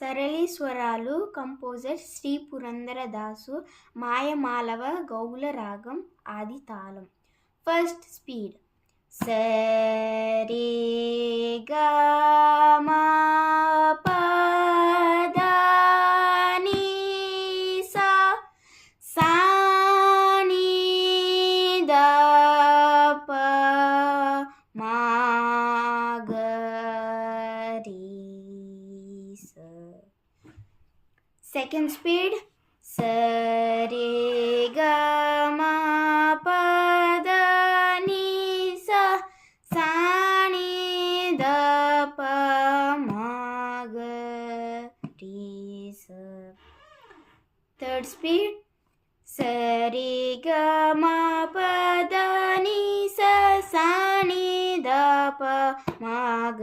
సరళి స్వరాలు కంపోజర్ శ్రీ పురందరదాసు మాయమాలవ గౌల రాగం ఆది తాళం. ఫస్ట్ స్పీడ్ సరే గా మా ప ద ని సా సా ని ద ప మా గ రి స. Second speed సరే గా మా ప ద ని సా సా ని ద ప మా గ రి స. Third speed సరే గా మా ప ద ని సా సా ని ద ప మా గ